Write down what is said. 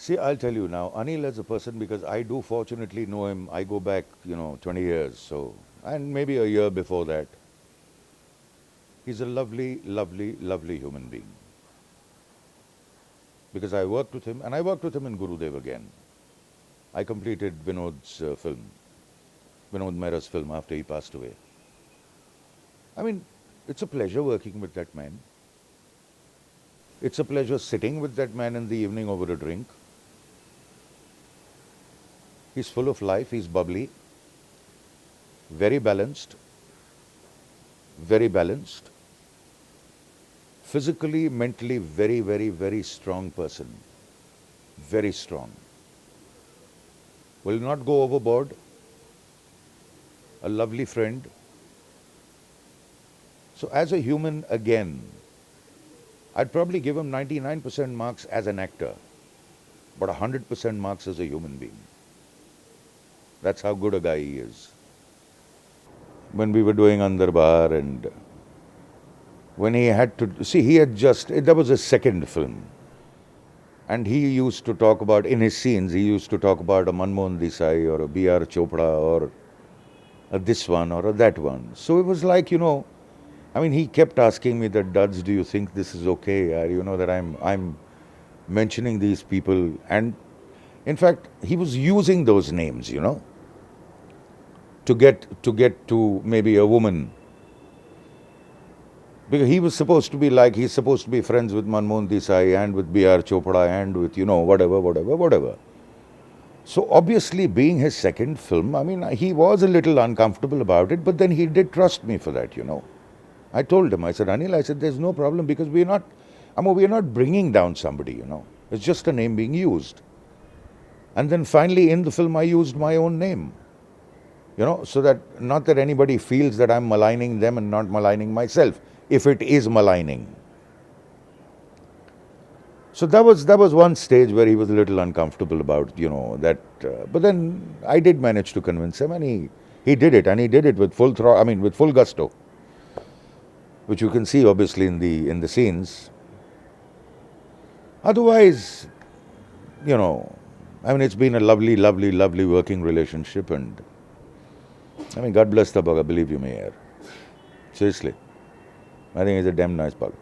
See, I'll tell you now, Anil as a person, because I do fortunately know him, I go back, 20 years, so, and maybe a year before that. He's a lovely, lovely, lovely human being. Because I worked with him, and I worked with him in Gurudev again. I completed Vinod's film, Vinod Mehra's film after he passed away. I mean, it's a pleasure working with that man. It's a pleasure sitting with that man in the evening over a drink. He's full of life, he's bubbly, very balanced, physically, mentally, very, very, very strong person. Very strong. Will not go overboard. A lovely friend. So as a human, again, I'd probably give him 99% marks as an actor, but 100% marks as a human being. That's how good a guy he is. When we were doing Andar Bahar, and when he had to, see, he had just, that was his second film. And he used to talk about, in his scenes, he used to talk about a Manmohan Desai or a B.R. Chopra or a this one or a that one. So it was like, I mean, he kept asking me that, Duds, do you think this is okay? That I'm mentioning these people. And in fact, he was using those names, to get to maybe a woman. Because he was supposed to be like, he's supposed to be friends with Manmohan Desai and with B.R. Chopra and with, whatever. So obviously, being his second film, I mean, he was a little uncomfortable about it, but then he did trust me for that, I told him, I said, Anil, there's no problem because we're not bringing down somebody, It's just a name being used. And then finally in the film I used my own name, so that not that anybody feels that I'm maligning them and not maligning myself, if it is maligning. So that was one stage where he was a little uncomfortable about, that. But then I did manage to convince him, and he did it, and he did it with with full gusto, which you can see obviously in the scenes. Otherwise, it's been a lovely, lovely, lovely working relationship, and God bless the bugger, believe you me, yaar. Seriously, I think he's a damn nice bugger.